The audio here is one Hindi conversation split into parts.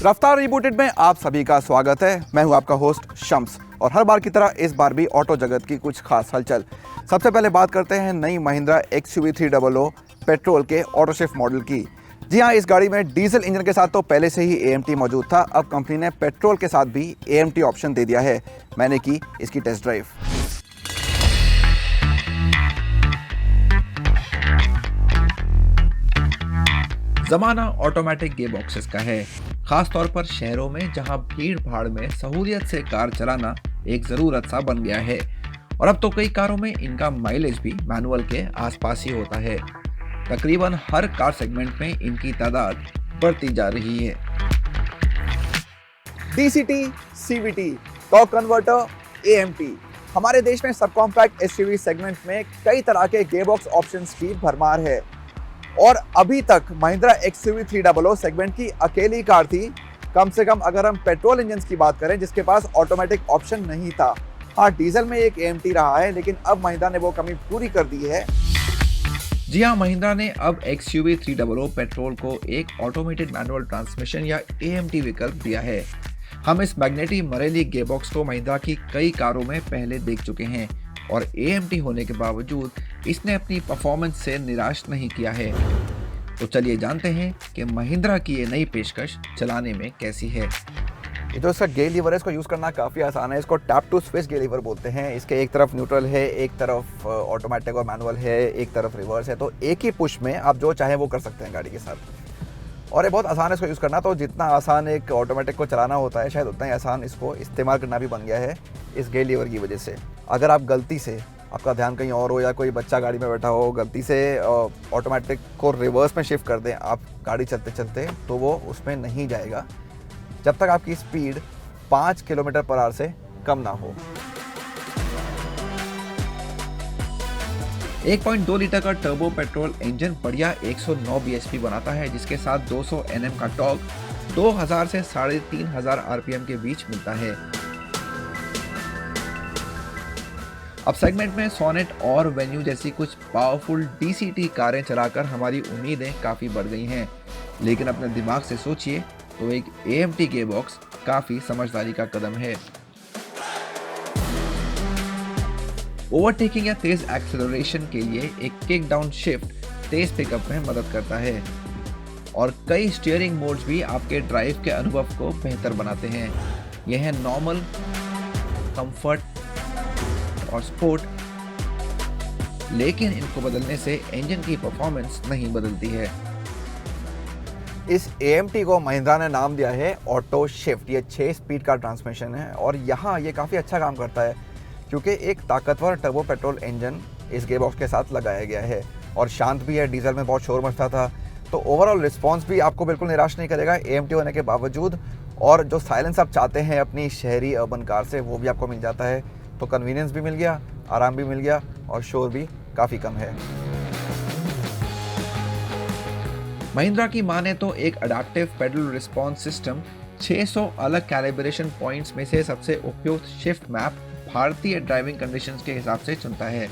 रफ्तार रिबूटेड में आप सभी का स्वागत है। मैं हूं आपका होस्ट शम्स और हर बार की तरह इस बार भी ऑटो जगत की कुछ खास हलचल। सबसे पहले बात करते हैं नई महिंद्रा XUV 300 पेट्रोल के ऑटो शिफ्ट मॉडल की। जी हां, इस गाड़ी में डीजल इंजन के साथ तो पहले से ही AMT मौजूद था। अब कंपनी ने पेट्रोल के साथ भी AMT ऑप्शन दे दिया है। मैंने की इसकी टेस्ट ड्राइव। जमाना ऑटोमेटिक गियर बॉक्सेस का है, खास तौर पर शहरों में जहां भीड़ भाड़ में सहूलियत से कार चलाना एक जरूरत सा बन गया है। और अब तो कई कारों में इनका माइलेज भी मैनुअल के आसपास ही होता है। तकरीबन हर कार सेगमेंट में इनकी तादाद बढ़ती जा रही है। DCT, CVT, torque converter, AMT। हमारे देश में सब कॉम्पैक्ट SUV सेगमेंट में कई तरह के गियरबॉक्स ऑप्शंस की भरमार है और अभी तक महिंद्रा XUV 300 सेगमेंट की अकेली कार थी, कम से कम अगर हम पेट्रोल इंजन की बात करें, जिसके पास ऑटोमेटिक ऑप्शन नहीं था। हाँ, डीजल में एक AMT रहा है, लेकिन अब महिंद्रा ने वो कमी पूरी कर दी है। जी हाँ, महिंद्रा ने अब XUV 300 पेट्रोल को एक ऑटोमेटेड मैनुअल ट्रांसमिशन या AMT विकल्प दिया है। हम इस मैग्नेटिक मरेली गियरबॉक्स को महिंद्रा की कई कारों में पहले देख चुके हैं और AMT होने के बावजूद इसने अपनी परफॉर्मेंस से निराश नहीं किया है। तो चलिए जानते हैं कि महिंद्रा की ये नई पेशकश चलाने में कैसी है। ये जो इसका गियर लीवर है, इसको यूज़ करना काफ़ी आसान है। इसको tap to switch gear lever बोलते हैं। इसके एक तरफ न्यूट्रल है, एक तरफ ऑटोमेटिक और मैनुअल है, एक तरफ रिवर्स है। तो एक ही पुश में आप जो चाहें वो कर सकते हैं गाड़ी के साथ। और ये बहुत आसान है इसको यूज़ करना। तो जितना आसान एक ऑटोमेटिक को चलाना होता है, शायद उतना ही आसान इसको इस्तेमाल करना भी बन गया है इस गियर लीवर की वजह से। अगर आप गलती से, आपका ध्यान कहीं और हो या कोई बच्चा गाड़ी में बैठा हो, गलती से ऑटोमेटिक को रिवर्स में शिफ्ट कर दें आप गाड़ी चलते चलते, तो वो उसमें नहीं जाएगा जब तक आपकी स्पीड 5 किलोमीटर/आवर से कम ना हो। 1.2 लीटर का टर्बो पेट्रोल इंजन बढ़िया 109 bhp बनाता है, जिसके साथ 200 Nm का टॉर्क 2000 से 3500 RPM के बीच मिलता है। अब सेगमेंट में सोनेट और वेन्यू जैसी कुछ पावरफुल DCT कारें चलाकर हमारी उम्मीदें काफ़ी बढ़ गई हैं, लेकिन अपने दिमाग से सोचिए तो एक AMT गियरबॉक्स काफ़ी समझदारी का कदम है। ओवरटेकिंग या तेज एक्सेलरेशन के लिए एक किक डाउन शिफ्ट तेज पिकअप में मदद करता है और कई स्टीयरिंग मोड्स भी आपके ड्राइव के अनुभव को बेहतर बनाते हैं। यह है नॉर्मल, कंफर्ट और स्पोर्ट, लेकिन इनको बदलने से इंजन की परफॉर्मेंस नहीं बदलती है। इस AMT को महिंद्रा ने नाम दिया है ऑटो शिफ्ट। ये 6 स्पीड का ट्रांसमिशन है और यहाँ ये काफ़ी अच्छा काम करता है क्योंकि एक ताकतवर टर्बो पेट्रोल इंजन इस गियरबॉक्स के साथ लगाया गया है और शांत भी है। डीजल में बहुत शोर मचता था, तो ओवरऑल रिस्पॉन्स भी आपको बिल्कुल निराश नहीं करेगा AMT होने के बावजूद। और जो साइलेंस आप चाहते हैं अपनी शहरी अर्बन कार से, वो भी आपको मिल जाता है। तो कन्वीनियंस भी मिल गया, आराम भी मिल गया और शोर भी काफ़ी कम है। महिंद्रा की माने तो एक अडैप्टिव पेडल रिस्पॉन्स सिस्टम 600 अलग कैलिब्रेशन पॉइंट्स में से सबसे उपयुक्त शिफ्ट मैप भारतीय ड्राइविंग कंडीशंस के हिसाब से चुनता है।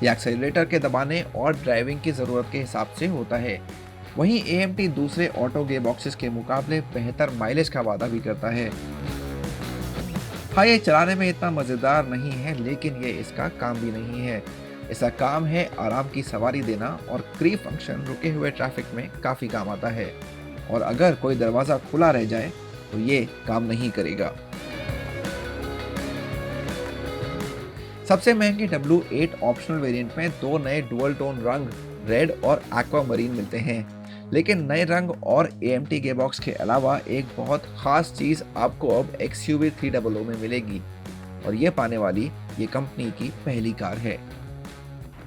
यह एक्सेलरेटर के दबाने और ड्राइविंग की ज़रूरत के हिसाब से होता है। वहीं AMT दूसरे ऑटो गियरबॉक्सेस के मुकाबले बेहतर माइलेज का वादा भी करता है। हाँ, ये चलाने में इतना मज़ेदार नहीं है, लेकिन ये इसका काम भी नहीं है। इसका काम है आराम की सवारी देना और क्रीप फंक्शन रुके हुए ट्रैफिक में काफ़ी काम आता है। और अगर कोई दरवाज़ा खुला रह जाए तो ये काम नहीं करेगा। सबसे महंगे W8 ऑप्शनल वेरिएंट में 2 नए डुअल टोन रंग रेड और एक्वा मरीन मिलते हैं, लेकिन नए रंग और AMT गियरबॉक्स के अलावा एक बहुत खास चीज़ आपको अब XUV 300 में मिलेगी और ये पाने वाली ये कंपनी की पहली कार है।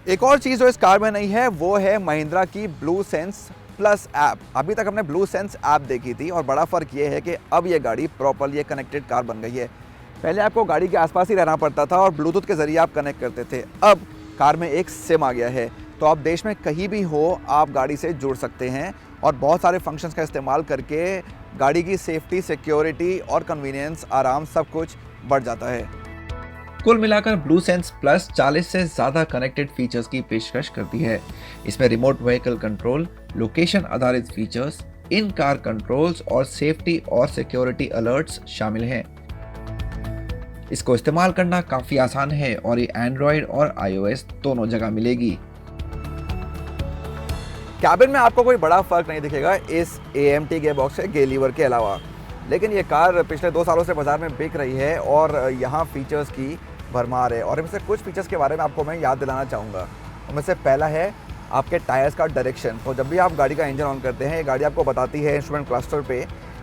एक और चीज़ जो इस कार में नहीं है वो है महिंद्रा की ब्लू सेंस प्लस ऐप। अभी तक हमने ब्लू सेंस ऐप देखी थी और बड़ा फ़र्क ये है कि अब ये गाड़ी प्रॉपरली एक कनेक्टेड कार बन गई है। पहले आपको गाड़ी के आसपास ही रहना पड़ता था और ब्लूटूथ के ज़रिए आप कनेक्ट करते थे। अब कार में एक सिम आ गया है, तो आप देश में कहीं भी हो आप गाड़ी से जुड़ सकते हैं और बहुत सारे फंक्शंस का इस्तेमाल करके गाड़ी की सेफ्टी, सिक्योरिटी और कन्वीनियंस, आराम सब कुछ बढ़ जाता है। कुल मिलाकर ब्लू सेंस प्लस 40 से ज़्यादा कनेक्टेड फीचर्स की पेशकश करती है। इसमें रिमोट व्हीकल कंट्रोल, लोकेशन आधारित फीचर्स, इन कार कंट्रोल्स और सेफ्टी और सिक्योरिटी अलर्ट्स शामिल हैं। इसको इस्तेमाल करना काफी आसान है और ये एंड्रॉयड और iOS दोनों जगह मिलेगी। कैबिन में आपको कोई बड़ा फर्क नहीं दिखेगा इस AMT गियर बॉक्स के गे लीवर के अलावा, लेकिन ये कार पिछले 2 सालों से बाजार में बिक रही है और यहाँ फीचर्स की भरमार है। और इनमें से कुछ फीचर्स के बारे में आपको मैं याद दिलाना चाहूँगा। उनमें से पहला है आपके टायर्स का डायरेक्शन। तो जब भी आप गाड़ी का इंजन ऑन करते हैं, ये गाड़ी आपको बताती है इंस्ट्रूमेंट क्लस्टर पे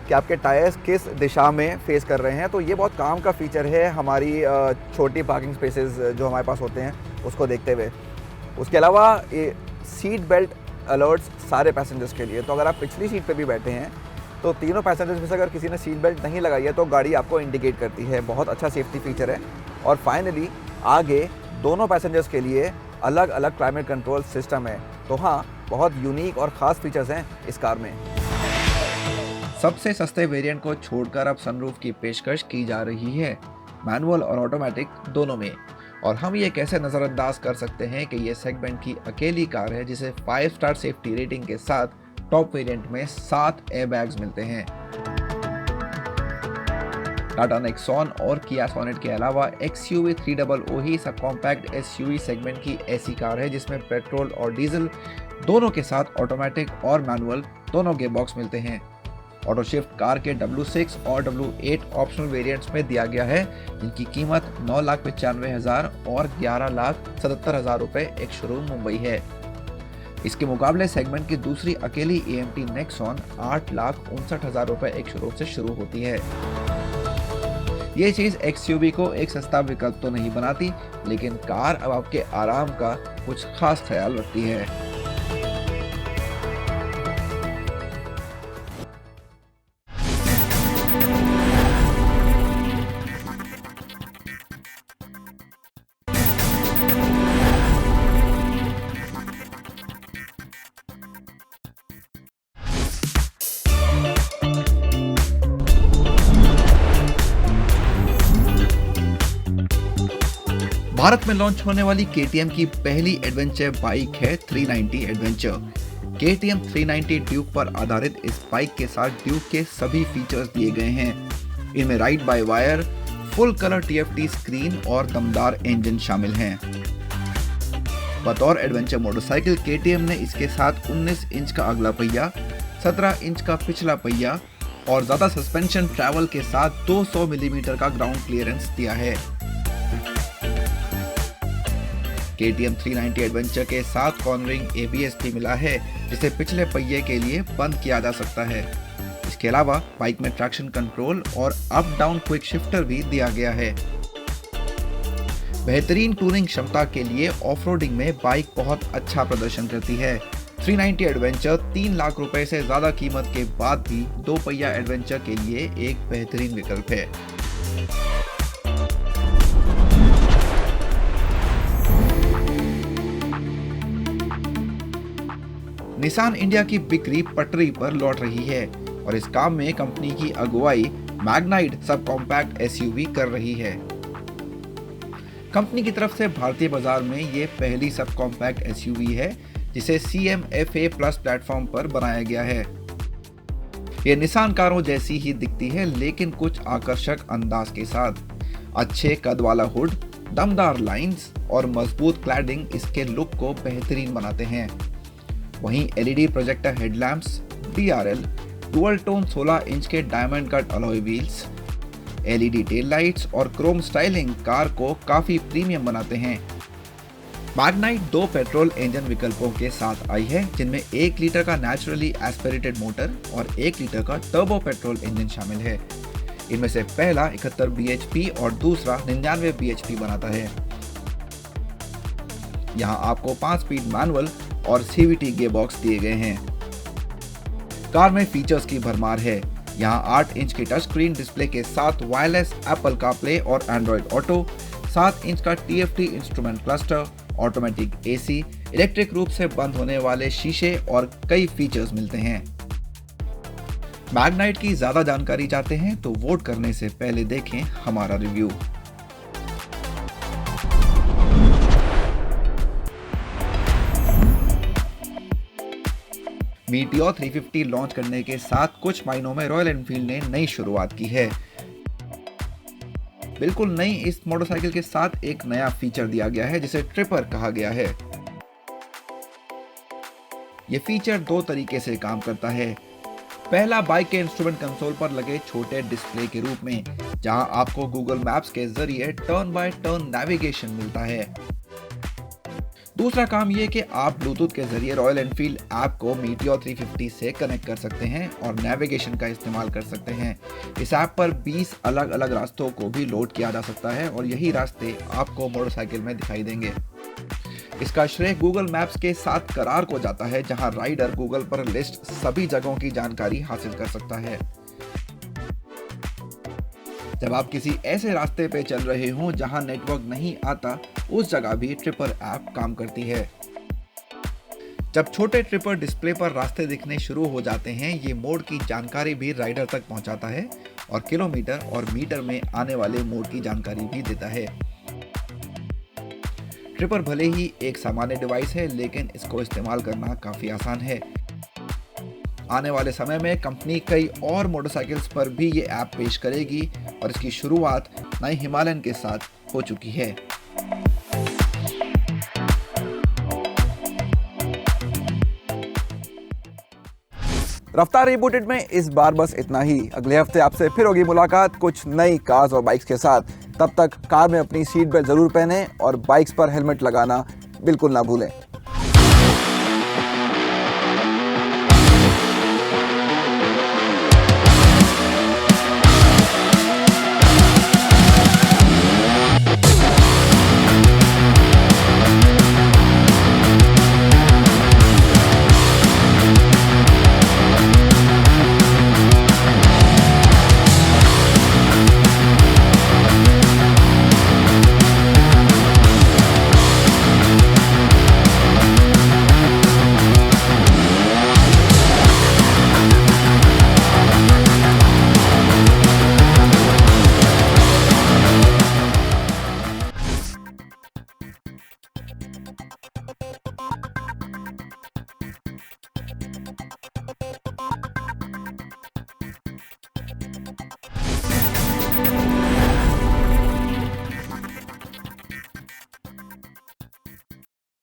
कि आपके टायर्स किस दिशा में फेस कर रहे हैं। तो ये बहुत काम का फीचर है हमारी छोटी पार्किंग स्पेसेस जो हमारे पास होते हैं उसको देखते हुए। उसके अलावा ये सीट बेल्ट अलर्ट्स सारे पैसेंजर्स के लिए। तो अगर आप पिछली सीट पे भी बैठे हैं तो तीनों पैसेंजर्स में से अगर किसी ने सीट बेल्ट नहीं लगाई है तो गाड़ी आपको इंडिकेट करती है। बहुत अच्छा सेफ्टी फीचर है। और फाइनली आगे दोनों पैसेंजर्स के लिए अलग अलग क्लाइमेट कंट्रोल सिस्टम है। तो हाँ, बहुत यूनिक और ख़ास फीचर्स हैं इस कार में। सबसे सस्ते वेरिएंट को छोड़कर अब सनरूफ की पेशकश की जा रही है, मैनुअल और ऑटोमेटिक दोनों में। और हम ये कैसे नज़रअंदाज कर सकते हैं कि ये सेगमेंट की अकेली कार है जिसे 5 स्टार सेफ्टी रेटिंग के साथ टॉप वेरिएंट में 7 एयरबैग्स मिलते हैं। टाटा नेक्सॉन और किया सोनेट के अलावा XUV 300 ही सब कॉम्पैक्ट SUV सेगमेंट की ऐसी कार है जिसमें पेट्रोल और डीजल दोनों के साथ ऑटोमेटिक और मैनुअल दोनों गियरबॉक्स मिलते हैं। ऑटो शिफ्ट कार के W6 और W8 ऑप्शनल वेरिएंट्स में दिया गया है, जिनकी कीमत 9,95,000 और 11,77,000 रुपए एक शोरूम मुंबई है। इसके मुकाबले सेगमेंट की दूसरी अकेली AMT नेक्सॉन 8,59,000 रुपए एक शोरूम से शुरू होती है। ये चीज XUV को एक सस्ता विकल्प तो नहीं बनाती, लेकिन कार अब आपके आराम का कुछ खास ख्याल रखती है। भारत में लॉन्च होने वाली KTM की पहली एडवेंचर बाइक है 390 एडवेंचर। KTM 390 ड्यूक पर आधारित इस बाइक के साथ ड्यूक के सभी फीचर्स दिए गए हैं। इनमें ride by wire, full colour TFT screen और दमदार इंजन शामिल हैं। बतौर एडवेंचर मोटरसाइकिल KTM ने इसके साथ 19 इंच का अगला पहिया, 17 इंच का पिछला पहिया और ज्यादा सस्पेंशन ट्रैवल के साथ 200 मिलीमीटर का ग्राउंड क्लियरेंस दिया है। KTM 390 एडवेंचर के साथ कॉर्नरिंग ABS भी मिला है, जिसे पिछले पहिए के लिए बंद किया जा सकता है। इसके अलावा बाइक में ट्रैक्शन कंट्रोल और अप डाउन क्विक शिफ्टर भी दिया गया है। बेहतरीन टूरिंग क्षमता के लिए ऑफ-रोडिंग में बाइक बहुत अच्छा प्रदर्शन करती है। 390 एडवेंचर 3 लाख रुपए से ज्यादा कीमत के बाद भी 2 पहिया एडवेंचर के लिए एक बेहतरीन विकल्प है। निसान इंडिया की बिक्री पटरी पर लौट रही है और इस काम में कंपनी की अगुवाई मैग्नाइट सब कॉम्पैक्ट SUV कर रही है। कंपनी की तरफ से भारतीय बाजार में ये पहली सब कॉम्पैक्ट SUV है जिसे CMF-A प्लस प्लेटफॉर्म पर बनाया गया है। ये निसान कारों जैसी ही दिखती है, लेकिन कुछ आकर्षक अंदाज के साथ। अच्छे कद वाला हुड, दमदार लाइंस और मजबूत क्लैडिंग इसके लुक को बेहतरीन बनाते हैं। वहीं LED projector headlamps, DRL, dual tone 16 inch के diamond cut alloy wheels, LED tail lights और क्रोम स्टाइलिंग कार को काफी प्रीमियम बनाते हैं। मैग्नाइट 2 पेट्रोल इंजन विकल्पों के साथ आई है, जिनमें 1 लीटर का नेचुरली एस्पिरेटेड मोटर और 1 लीटर का टर्बो पेट्रोल इंजन शामिल है। इनमें से पहला 71 bhp और दूसरा 99 bhp बनाता है। यहाँ आपको 5 स्पीड मैनुअल और CVT गियरबॉक्स दिए गए हैं। कार में फीचर्स की भरमार है। यहाँ 8 इंच की टच स्क्रीन डिस्प्ले के साथ वायरलेस एप्पल कारप्ले और एंड्रॉइड ऑटो, 7 इंच का TFT instrument cluster, automatic AC, electric रूप से बंद होने वाले शीशे और कई फीचर्स मिलते हैं। मैग्नाइट की ज्यादा जानकारी चाहते हैं तो वोट करने से पहले देखें हमारा रिव्यू। मीटियोर 350 लॉन्च करने के साथ कुछ महीनों में रॉयल एनफील्ड ने नई शुरुआत की है। बिल्कुल नई इस मोटरसाइकिल के साथ एक नया फीचर दिया गया है जिसे ट्रिपर कहा गया है। ये फीचर दो तरीके से काम करता है। पहला, बाइक के इंस्ट्रूमेंट कंसोल पर लगे छोटे डिस्प्ले के रूप में, जहां आपको गूगल मैप्स के जरिए टर्न बाय टर्न नेविगेशन मिलता है। दूसरा काम ये कि आप ब्लूटूथ के जरिए रॉयल एनफील्ड ऐप को मीटियोर 350 से कनेक्ट कर सकते हैं और नेविगेशन का इस्तेमाल कर सकते हैं। इस ऐप पर 20 अलग अलग रास्तों को भी लोड किया जा सकता है और यही रास्ते आपको मोटरसाइकिल में दिखाई देंगे। इसका श्रेय गूगल मैप्स के साथ करार को जाता है, जहां राइडर गूगल पर लिस्ट सभी जगहों की जानकारी हासिल कर सकता है। जब आप किसी ऐसे रास्ते पे चल रहे हों जहां नेटवर्क नहीं आता, उस जगह भी ट्रिपर ऐप काम करती है। जब छोटे ट्रिपर डिस्प्ले पर रास्ते दिखने शुरू हो जाते हैं, ये मोड की जानकारी भी राइडर तक पहुंचाता है और किलोमीटर और मीटर में आने वाले मोड की जानकारी भी देता है। ट्रिपर भले ही एक सामान्य डिवाइस है, लेकिन इसको इस्तेमाल करना काफी आसान है। आने वाले समय में कंपनी कई और मोटरसाइकिल्स पर भी ये ऐप पेश करेगी और इसकी शुरुआत नई हिमालयन के साथ हो चुकी है। रफ्तार रिबूटेड में इस बार बस इतना ही। अगले हफ्ते आपसे फिर होगी मुलाकात कुछ नई कार्स और बाइक्स के साथ। तब तक कार में अपनी सीट बेल्ट जरूर पहनें और बाइक्स पर हेलमेट लगाना बिल्कुल ना भूलें।